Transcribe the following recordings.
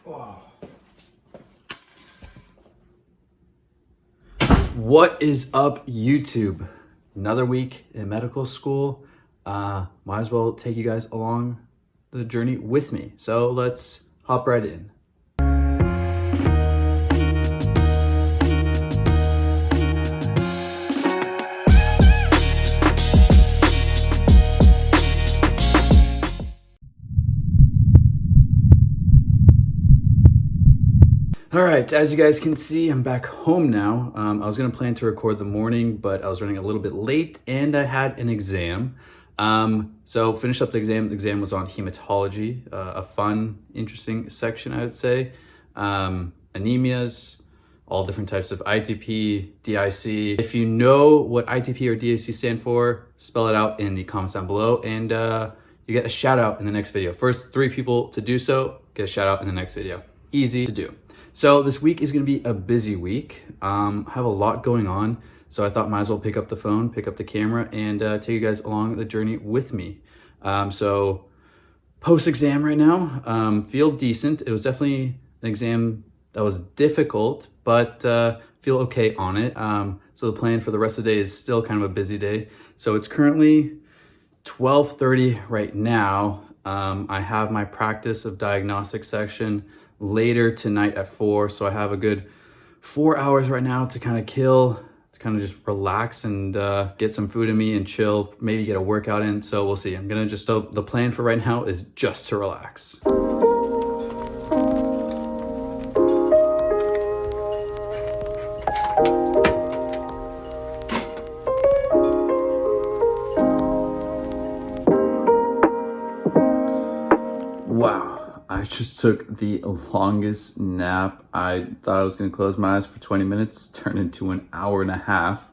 Wow. What is up, YouTube? Another week in medical school. Might as well take you guys along the journey with me. So let's hop right in. All right, as you guys can see, I'm back home now. I was gonna plan to record the morning, but I was running a little bit late and I had an exam. So finished up the exam. The exam was on hematology, a fun, interesting section, I would say. Anemias, all different types of ITP, DIC. If you know what ITP or DIC stand for, spell it out in the comments down below and you get a shout out in the next video. First 3 people to do so, get a shout out in the next video. Easy to do. So this week is gonna be a busy week. I have a lot going on, so I thought might as well pick up the phone, pick up the camera, and take you guys along the journey with me. So post-exam right now, feel decent. It was definitely an exam that was difficult, but feel okay on it. So the plan for the rest of the day is still kind of a busy day. So it's currently 12:30 right now. I have my practice of diagnostic section later tonight at 4, so I have a good 4 hours right now to kind of kill, to kind of just relax and get some food in me and chill, maybe get a workout in. So we'll see. I'm gonna just, the plan for right now is just to relax. Wow. I just took the longest nap. I thought I was going to close my eyes for 20 minutes, turned into an hour and a half.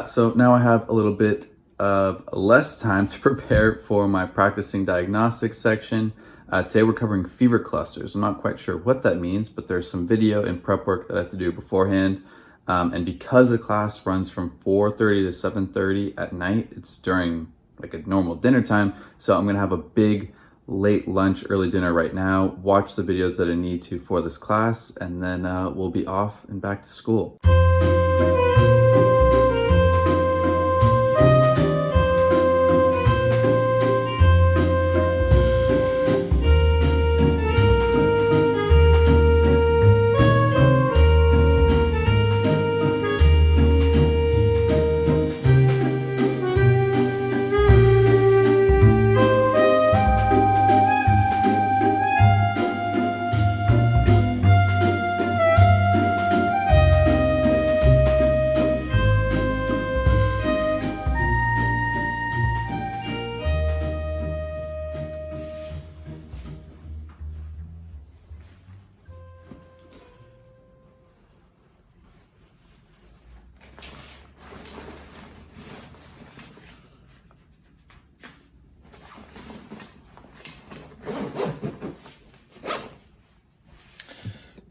So now I have a little bit of less time to prepare for my practicing diagnostics section. Today we're covering fever clusters. I'm not quite sure what that means, but there's some video and prep work that I have to do beforehand. And because the class runs from 4:30 to 7:30 at night, it's during like a normal dinner time. So I'm going to have a big late lunch, early dinner right now, watch the videos that I need to for this class, and then we'll be off and back to school.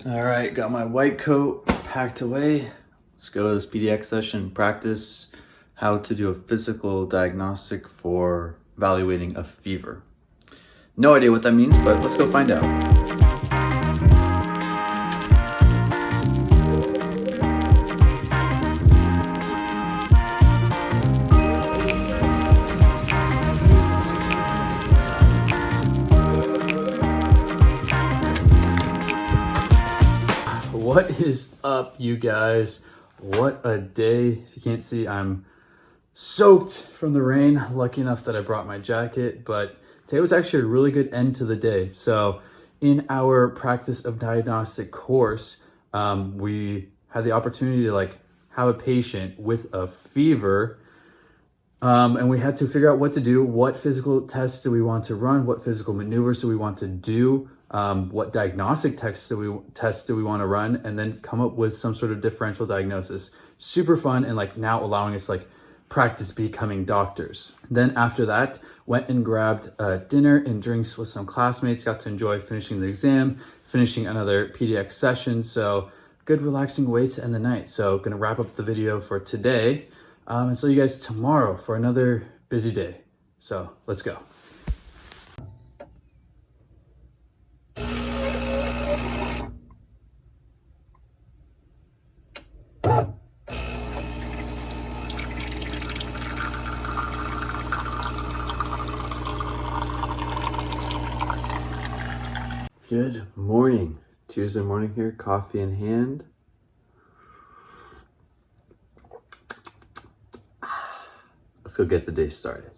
All right, got my white coat packed away. Let's go to this PDX session, practice how to do a physical diagnostic for evaluating a fever. No idea what that means, but let's go find out. What is up, you guys? What a day. If you can't see, I'm soaked from the rain. Lucky enough that I brought my jacket, but today was actually a really good end to the day. So in our practice of diagnostic course, we had the opportunity to have a patient with a fever, and we had to figure out what to do. What physical tests do we want to run? What physical maneuvers do we want to do? What diagnostic tests do we want to run, and then come up with some sort of differential diagnosis. Super fun, and now allowing us practice becoming doctors. Then after that, went and grabbed dinner and drinks with some classmates. Got to enjoy finishing the exam, finishing another PDX session. So good relaxing way to end the night. So gonna wrap up the video for today, and see you guys tomorrow for another busy day. So let's go. Good morning. Tuesday morning here, coffee in hand. Let's go get the day started.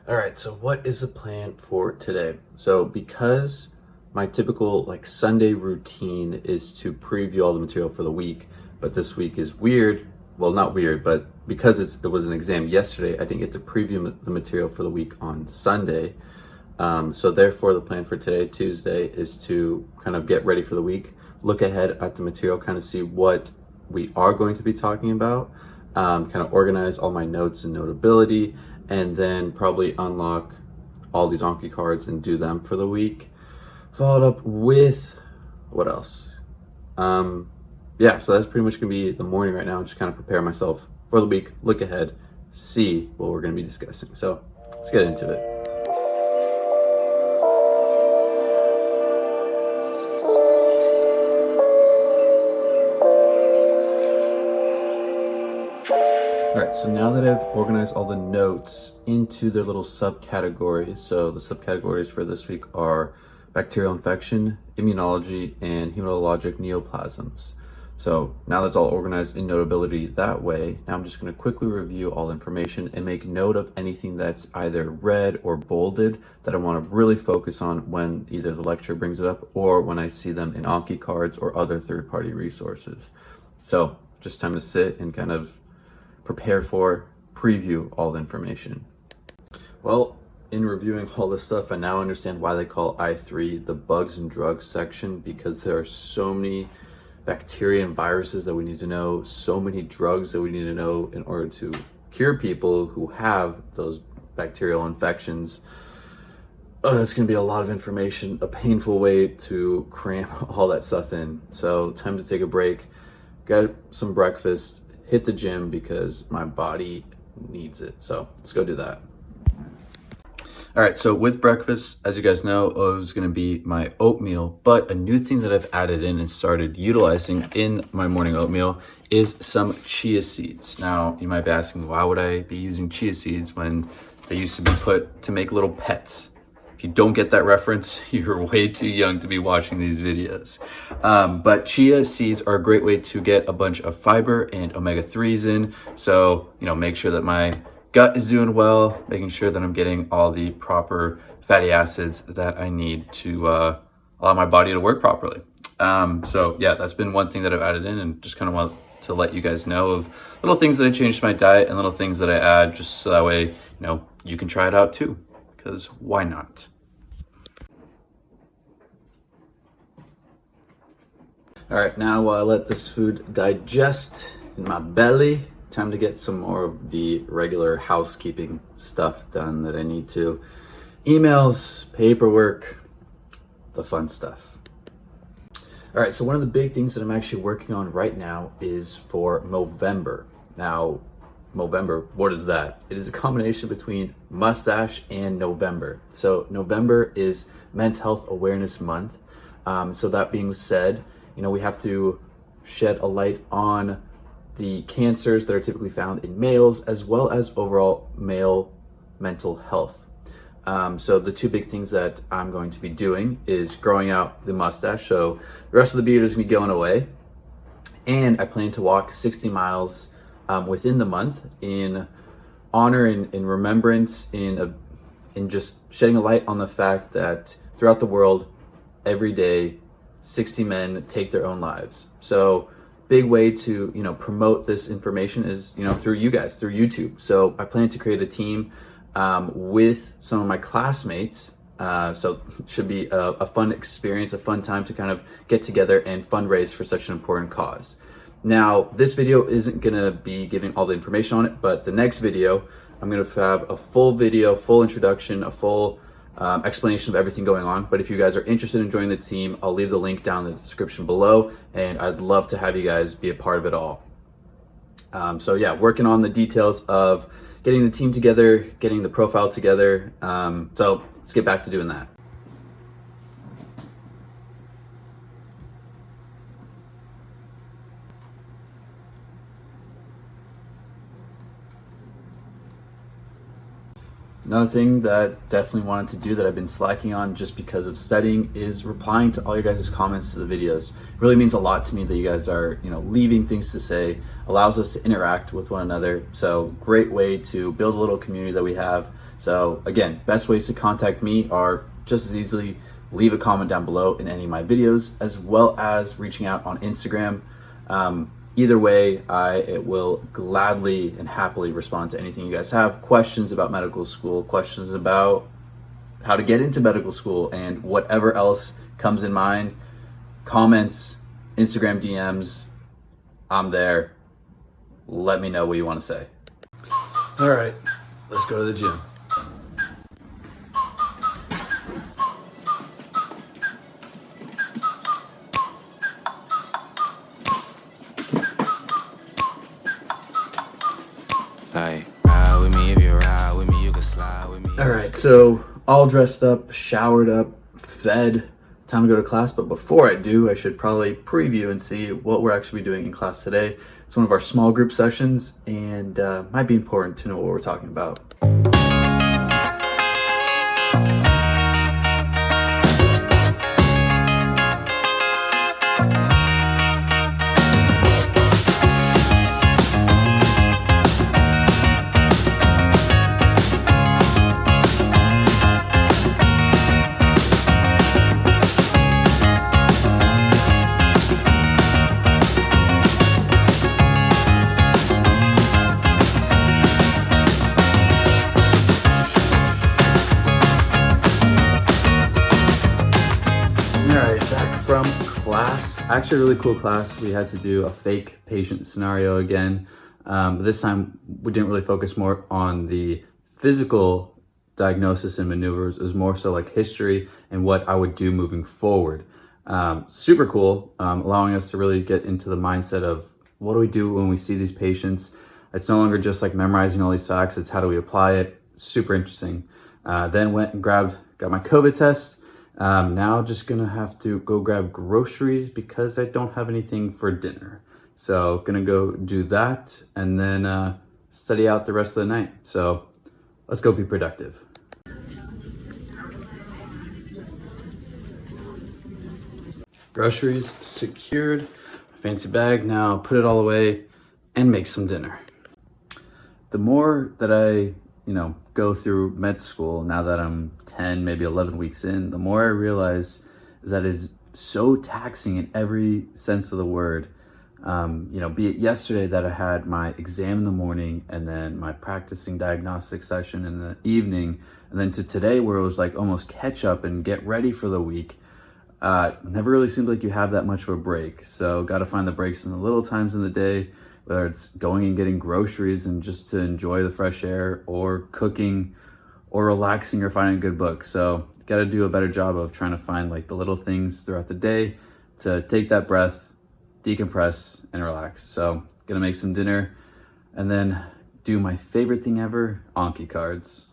All right, so what is the plan for today? So because my typical Sunday routine is to preview all the material for the week, but this week is weird. Well, not weird, but because it was an exam yesterday, I didn't get to preview the material for the week on Sunday. So therefore the plan for today, Tuesday, is to kind of get ready for the week, look ahead at the material, kind of see what we are going to be talking about, kind of organize all my notes and notability, and then probably unlock all these Anki cards and do them for the week. Followed up with, what else? Yeah, so that's pretty much gonna be the morning right now, just kind of prepare myself for the week, look ahead, see what we're gonna be discussing. So let's get into it. All right, so now that I've organized all the notes into their little subcategories, so the subcategories for this week are bacterial infection, immunology, and hematologic neoplasms. So now that's all organized in notability that way, now I'm just going to quickly review all information and make note of anything that's either red or bolded that I want to really focus on when either the lecturer brings it up or when I see them in Anki cards or other third-party resources. So just time to sit and kind of prepare for, preview all the information. Well, in reviewing all this stuff, I now understand why they call I3 the bugs and drugs section, because there are so many bacteria and viruses that we need to know, so many drugs that we need to know in order to cure people who have those bacterial infections. It's gonna be a lot of information, a painful way to cram all that stuff in. So time to take a break, get some breakfast, hit the gym because my body needs it. So let's go do that. All right, so with breakfast, as you guys know, it was gonna be my oatmeal, but a new thing that I've added in and started utilizing in my morning oatmeal is some chia seeds. Now, you might be asking, why would I be using chia seeds when they used to be put to make little pets? If you don't get that reference, you're way too young to be watching these videos. But chia seeds are a great way to get a bunch of fiber and omega-3s in. So, make sure that my gut is doing well, making sure that I'm getting all the proper fatty acids that I need to allow my body to work properly. So yeah, that's been one thing that I've added in, and just kind of want to let you guys know of little things that I changed to my diet and little things that I add, just so that way, you can try it out too. Because why not? All right, now while I let this food digest in my belly, time to get some more of the regular housekeeping stuff done that I need to. Emails, paperwork, the fun stuff. All right, so one of the big things that I'm actually working on right now is for Movember. Now, Movember, what is that? It is a combination between mustache and November. So November is Men's Health Awareness Month. So that being said, we have to shed a light on the cancers that are typically found in males, as well as overall male mental health. So the two big things that I'm going to be doing is growing out the mustache. So the rest of the beard is gonna be going away. And I plan to walk 60 miles within the month in honor and in remembrance, in just shedding a light on the fact that throughout the world, every day, 60 men take their own lives. So big way to promote this information is through you guys, through YouTube. So I plan to create a team with some of my classmates. So it should be a fun experience, a fun time to kind of get together and fundraise for such an important cause. Now, this video isn't gonna be giving all the information on it, but the next video, I'm gonna have a full video, full introduction, a full explanation of everything going on. But if you guys are interested in joining the team, I'll leave the link down in the description below, and I'd love to have you guys be a part of it all. So yeah, working on the details of getting the team together, getting the profile together. So let's get back to doing that. Another thing that definitely wanted to do that I've been slacking on just because of studying is replying to all your guys' comments to the videos. It really means a lot to me that you guys are, leaving things to say, allows us to interact with one another. So great way to build a little community that we have. So again, best ways to contact me are just as easily leave a comment down below in any of my videos, as well as reaching out on Instagram. Either way, I will gladly and happily respond to anything you guys have. Questions about medical school, questions about how to get into medical school, and whatever else comes in mind. Comments, Instagram DMs, I'm there. Let me know what you want to say. All right, let's go to the gym. All right, so all dressed up, showered up, fed, time to go to class. But before I do, I should probably preview and see what we're actually doing in class today. It's one of our small group sessions, and might be important to know what we're talking about. From class, actually a really cool class. We had to do a fake patient scenario again. This time we didn't really focus more on the physical diagnosis and maneuvers. It was more so like history and what I would do moving forward. Super cool, allowing us to really get into the mindset of what do we do when we see these patients. It's no longer just like memorizing all these facts, it's how do we apply it. Super interesting. Then went and got my COVID test. Now just gonna have to go grab groceries because I don't have anything for dinner. So gonna go do that and then study out the rest of the night. So let's go be productive. Groceries secured, fancy bag. Now put it all away and make some dinner. The more that I go through med school, now that I'm 10, maybe 11 weeks in, the more I realize is that it's so taxing in every sense of the word. Be it yesterday that I had my exam in the morning and then my practicing diagnostic session in the evening, and then to today where it was like almost catch up and get ready for the week. Never really seemed like you have that much of a break. So got to find the breaks in the little times in the day, whether it's going and getting groceries and just to enjoy the fresh air, or cooking, or relaxing, or finding a good book. So got to do a better job of trying to find like the little things throughout the day to take that breath, decompress, and relax. So gonna make some dinner and then do my favorite thing ever, Anki cards.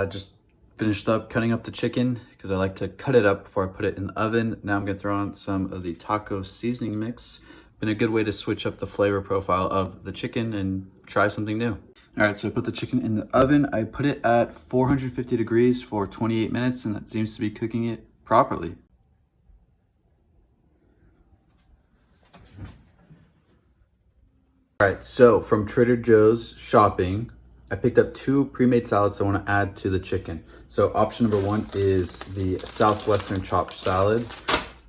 Just finished up cutting up the chicken because I like to cut it up before I put it in the oven. Now I'm gonna throw on some of the taco seasoning mix. Been a good way to switch up the flavor profile of the chicken and try something new. All right, so I put the chicken in the oven. I put it at 450 degrees for 28 minutes, and that seems to be cooking it properly. All right, so from Trader Joe's shopping, I picked up 2 pre-made salads I want to add to the chicken. So option number 1 is the Southwestern chopped salad,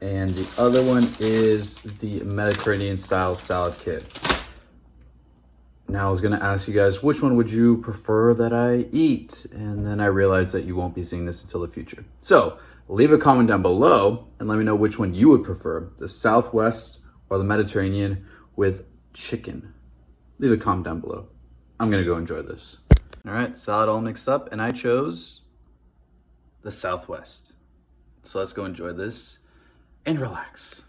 and the other one is the Mediterranean style salad kit. Now I was gonna ask you guys, which one would you prefer that I eat? And then I realized that you won't be seeing this until the future. So leave a comment down below and let me know which one you would prefer, the Southwest or the Mediterranean with chicken. Leave a comment down below. I'm gonna go enjoy this. All right, salad all mixed up, and I chose the Southwest. So let's go enjoy this and relax.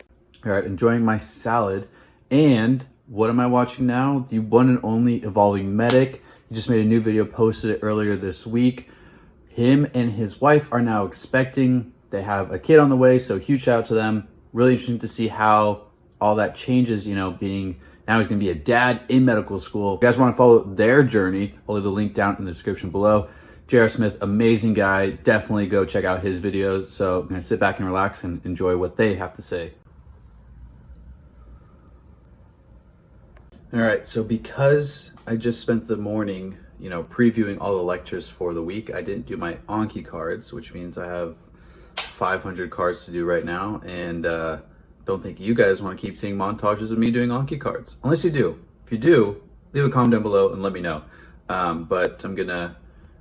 All right, enjoying my salad. And what am I watching now? The one and only Evolving Medic. He just made a new video, posted it earlier this week. Him and his wife are now expecting. They have a kid on the way, so huge shout out to them. Really interesting to see how all that changes, being now he's gonna be a dad in medical school. If you guys wanna follow their journey, I'll leave the link down in the description below. J.R. Smith, amazing guy. Definitely go check out his videos. So I'm gonna sit back and relax and enjoy what they have to say. All right, so because I just spent the morning, previewing all the lectures for the week, I didn't do my Anki cards, which means I have 500 cards to do right now, and don't think you guys want to keep seeing montages of me doing Anki cards, unless you do. If you do, leave a comment down below and let me know. But I'm gonna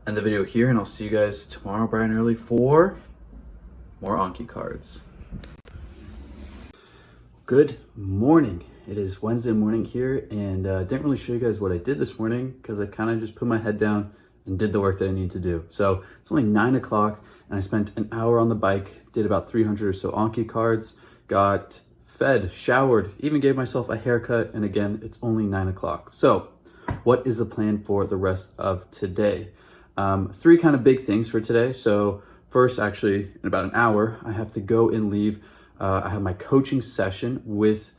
end the video here, and I'll see you guys tomorrow bright and early for more Anki cards. Good morning. It is Wednesday morning here, and didn't really show you guys what I did this morning because I kind of just put my head down and did the work that I need to do. So it's only 9 o'clock, and I spent an hour on the bike, did about 300 or so Anki cards, got fed, showered, even gave myself a haircut, and again, it's only 9 o'clock. So what is the plan for the rest of today? 3 kind of big things for today. So first, actually, in about an hour, I have to go and leave. I have my coaching session with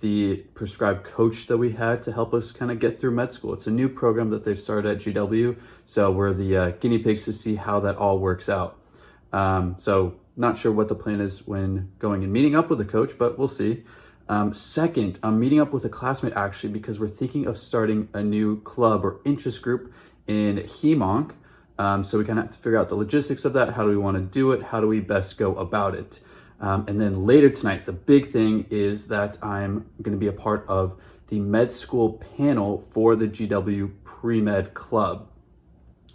the prescribed coach that we had to help us kind of get through med school. It's a new program that they've started at GW. So we're the guinea pigs to see how that all works out. So not sure what the plan is when going and meeting up with the coach, but we'll see. Second, I'm meeting up with a classmate actually because we're thinking of starting a new club or interest group in HEMONC. So we kind of have to figure out the logistics of that. How do we want to do it? How do we best go about it? And then later tonight, the big thing is that I'm going to be a part of the med school panel for the GW Pre-Med Club.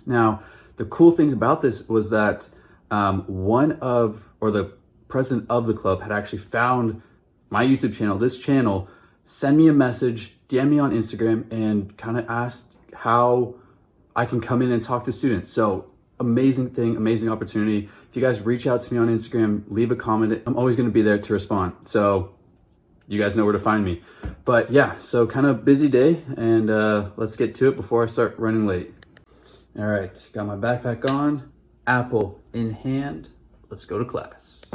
Now, the cool things about this was that the president of the club had actually found my YouTube channel, this channel, send me a message, DM me on Instagram, and kind of asked how I can come in and talk to students. So amazing thing, amazing opportunity. If you guys reach out to me on Instagram, leave a comment. I'm always going to be there to respond. So you guys know where to find me. But yeah, so kind of busy day, and let's get to it before I start running late. All right, got my backpack on, apple in hand. Let's go to class.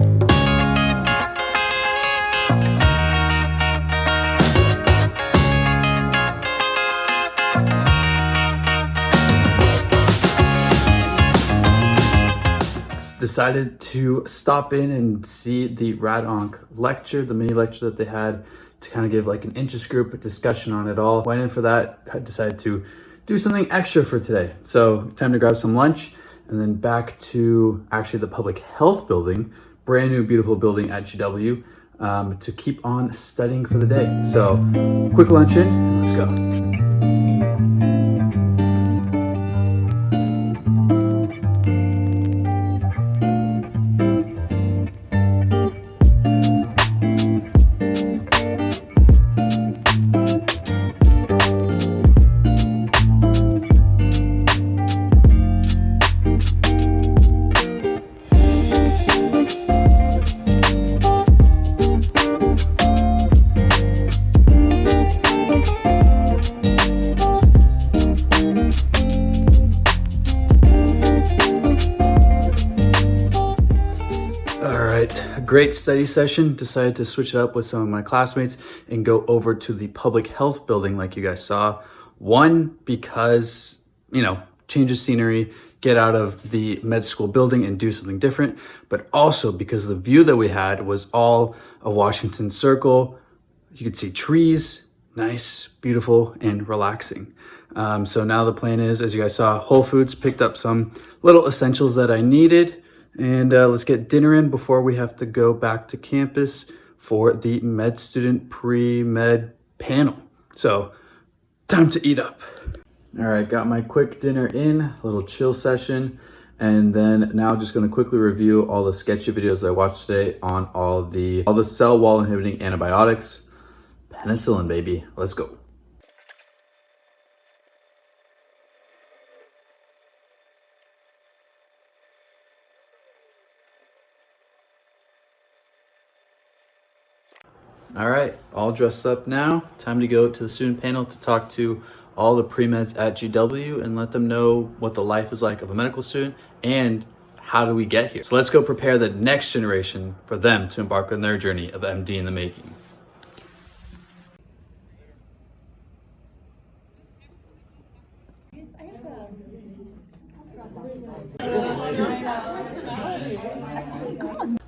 Decided to stop in and see the RadOnc lecture, the mini lecture that they had to kind of give like an interest group discussion on it all. Went in for that. I decided to do something extra for today. So time to grab some lunch and then back to actually the public health building, brand new beautiful building at GW, to keep on studying for the day. So quick lunch in and let's go. Great study session. Decided to switch it up with some of my classmates and go over to the public health building like you guys saw. One, because, change of scenery, get out of the med school building and do something different, but also because the view that we had was all a Washington circle. You could see trees, nice, beautiful, and relaxing. So now the plan is, as you guys saw, Whole Foods picked up some little essentials that I needed. And let's get dinner in before we have to go back to campus for the med student pre-med panel. So time to eat up. All right, got my quick dinner in, a little chill session. And then now just gonna quickly review all the sketchy videos that I watched today on all the cell wall inhibiting antibiotics. Penicillin, baby, let's go. All right, all dressed up now. Time to go to the student panel to talk to all the pre-meds at GW and let them know what the life is like of a medical student and how do we get here. So let's go prepare the next generation for them to embark on their journey of MD in the making.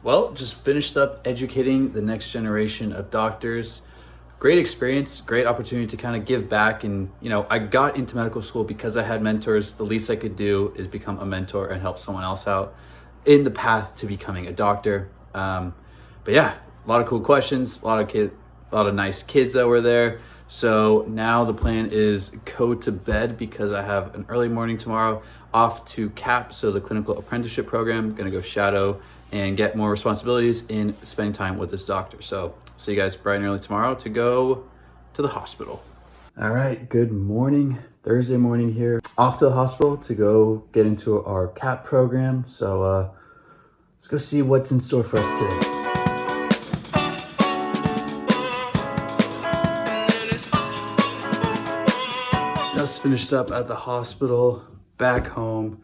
Well, just finished up educating the next generation of doctors. Great experience, great opportunity to kind of give back. And, you know, I got into medical school because I had mentors. The least I could do is become a mentor and help someone else out in the path to becoming a doctor. But yeah, a lot of cool questions, a lot of nice kids that were there. So now the plan is go to bed because I have an early morning tomorrow, off to CAP, so the clinical apprenticeship program. Gonna go shadow and get more responsibilities in spending time with this doctor. So see you guys bright and early tomorrow to go to the hospital. All right, good morning. Thursday morning here. Off to the hospital to go get into our CAP program. So let's go see what's in store for us today. Just finished up at the hospital, back home.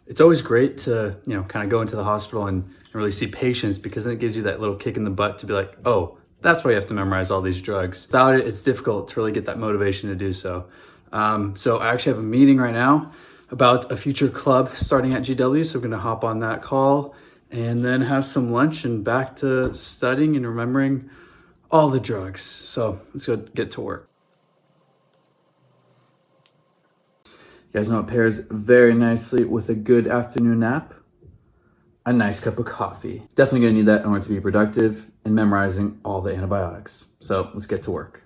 It's always great to, you know, kind of go into the hospital and really see patients, because then it gives you that little kick in the butt to be like, oh, that's why you have to memorize all these drugs. Without it, it's difficult to really get that motivation to do so. So I actually have a meeting right now about a future club starting at GW. So we're gonna hop on that call and then have some lunch and back to studying and remembering all the drugs. So let's go get to work. You guys know it pairs very nicely with a good afternoon nap, a nice cup of coffee. Definitely gonna need that in order to be productive and memorizing all the antibiotics. So let's get to work.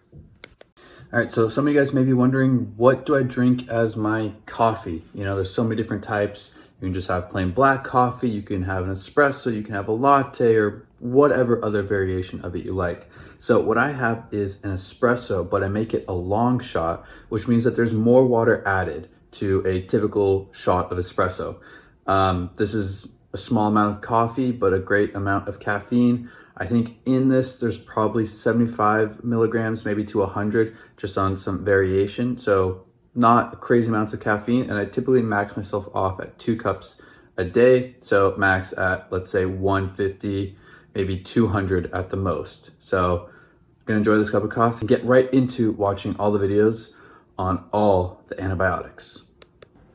All right, so some of you guys may be wondering, what do I drink as my coffee? You know, there's so many different types. You can just have plain black coffee, you can have an espresso, you can have a latte, or whatever other variation of it you like. So what I have is an espresso, but I make it a long shot, which means that there's more water added to a typical shot of espresso. This is a small amount of coffee, but a great amount of caffeine. I think in this, there's probably 75 milligrams, maybe to 100, just on some variation. So not crazy amounts of caffeine. And I typically max myself off at 2 cups a day. So max at, let's say 150, maybe 200 at the most. So I'm gonna enjoy this cup of coffee and get right into watching all the videos on all the antibiotics.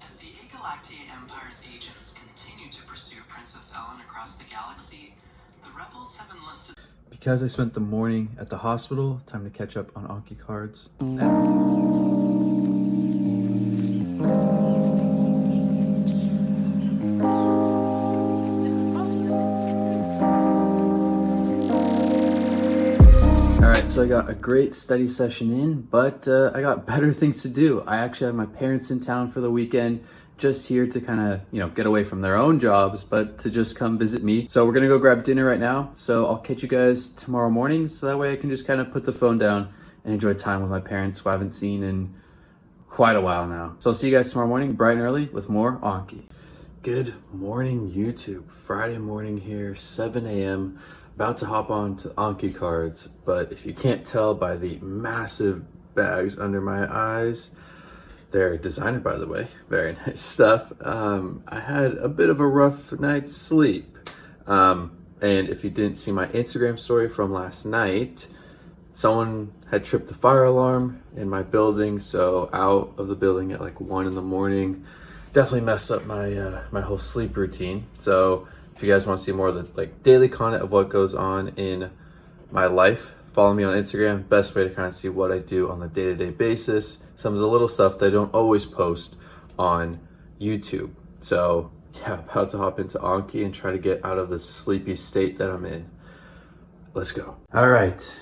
As the Galactic Empire's agents continue to pursue Princess Ellen across the galaxy, the rebels have enlisted. Because I spent the morning at the hospital, time to catch up on Anki cards now. So I got a great study session in, but I got better things to do. I actually have my parents in town for the weekend, just here to kind of, you know, get away from their own jobs, but to just come visit me. So we're gonna go grab dinner right now. So I'll catch you guys tomorrow morning, so that way I can just kind of put the phone down and enjoy time with my parents, who I haven't seen in quite a while now. So I'll see you guys tomorrow morning, bright and early, with more Anki. Good morning, YouTube. Friday morning here, 7 a.m. About to hop on to Anki cards, but if you can't tell by the massive bags under my eyes, they're designer, by the way, very nice stuff. I had a bit of a rough night's sleep. And if you didn't see my Instagram story from last night, someone had tripped the fire alarm in my building, so out of the building at like 1 in the morning. Definitely messed up my my whole sleep routine. So if you guys want to see more of the like daily content of what goes on in my life, follow me on Instagram. Best way to kind of see what I do on the day-to-day basis. Some of the little stuff that I don't always post on YouTube. So yeah, about to hop into Anki and try to get out of the sleepy state that I'm in. Let's go. All right,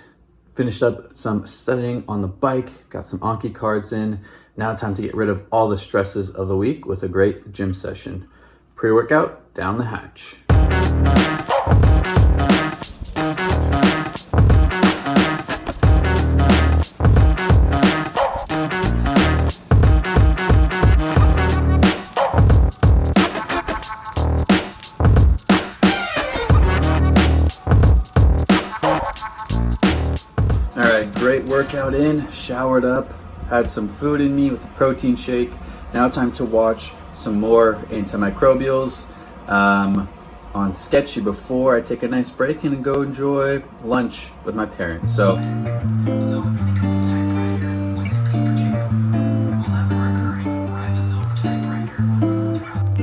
finished up some studying on the bike, got some Anki cards in. Now time to get rid of all the stresses of the week with a great gym session. Pre-workout down the hatch. All right, great workout in, showered up, had some food in me with the protein shake. Now time to watch some more antimicrobials on Sketchy before I take a nice break and go enjoy lunch with my parents. So think of the typewriter with a paper jam. We'll have a recurring ribosome typewriter throughout.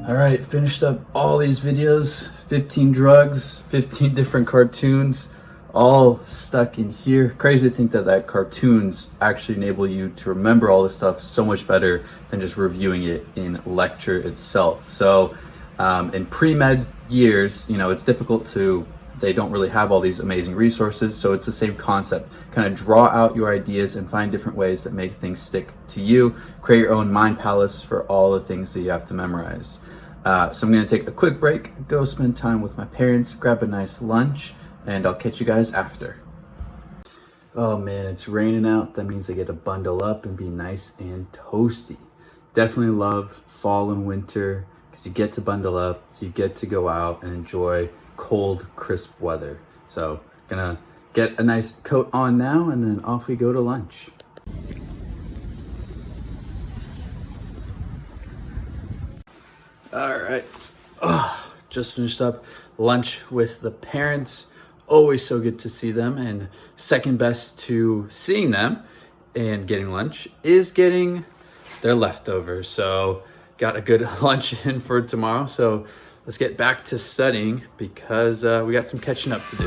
All right, finished up all these videos, 15 drugs, 15 different cartoons, all stuck in here. Crazy to think that cartoons actually enable you to remember all this stuff so much better than just reviewing it in lecture itself. So in pre-med years, you know, it's difficult to, they don't really have all these amazing resources. So it's the same concept. Kind of draw out your ideas and find different ways that make things stick to you. Create your own mind palace for all the things that you have to memorize. So I'm gonna take a quick break, go spend time with my parents, grab a nice lunch, and I'll catch you guys after. Oh man, it's raining out. That means I get to bundle up and be nice and toasty. Definitely love fall and winter because you get to bundle up, you get to go out and enjoy cold, crisp weather. So gonna get a nice coat on now and then off we go to lunch. All right, just finished up lunch with the parents. Always so good to see them, and second best to seeing them and getting lunch is getting their leftovers. So got a good lunch in for tomorrow. So let's get back to studying because we got some catching up to do.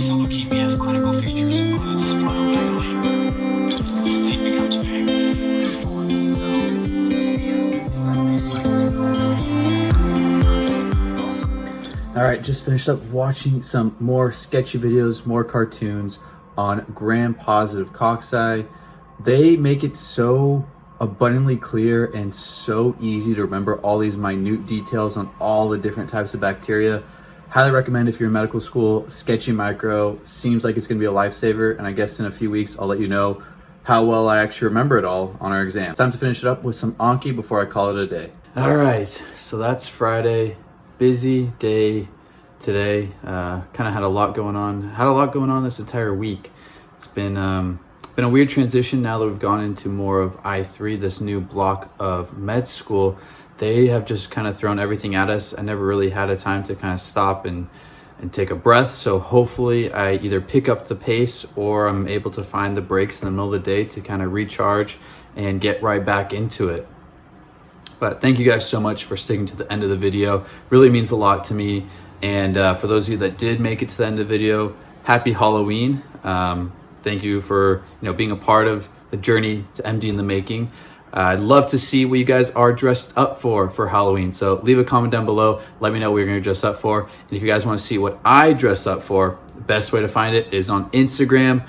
Leukemia's clinical features include splenomegaly. This thing becomes big. All right, just finished up watching some more sketchy videos, more cartoons on gram-positive cocci. They make it so abundantly clear and so easy to remember all these minute details on all the different types of bacteria. Highly recommend if you're in medical school. Sketchy Micro seems like it's gonna be a lifesaver, and I guess in a few weeks I'll let you know how well I actually remember it all on our exam. Time to finish it up with some Anki before I call it a day. All right, so that's Friday. Busy day today. Kind of had a lot going on. This entire week. It's been a weird transition now that we've gone into more of I3, this new block of med school. They have just kind of thrown everything at us. I never really had a time to kind of stop and take a breath. So hopefully I either pick up the pace or I'm able to find the breaks in the middle of the day to kind of recharge and get right back into it. But thank you guys so much for sticking to the end of the video. Really means a lot to me. And for those of you that did make it to the end of the video, happy Halloween. Thank you for being a part of the journey to MD in the making. I'd love to see what you guys are dressed up for Halloween. So leave a comment down below. Let me know what you're gonna dress up for. And if you guys wanna see what I dress up for, the best way to find it is on Instagram.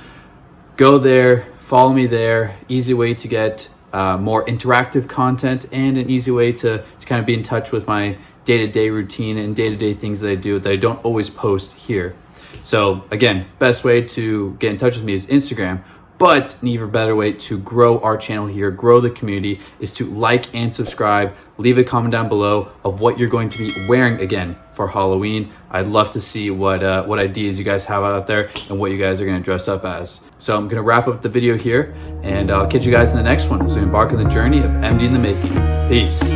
Go there, follow me there. Easy way to get more interactive content and an easy way to kind of be in touch with my day-to-day routine and day-to-day things that I do that I don't always post here. So again, best way to get in touch with me is Instagram. But an even better way to grow our channel here, grow the community, is to like and subscribe. Leave a comment down below of what you're going to be wearing again for Halloween. I'd love to see what ideas you guys have out there and what you guys are gonna dress up as. So I'm gonna wrap up the video here and I'll catch you guys in the next one as we embark on the journey of MD in the making. Peace.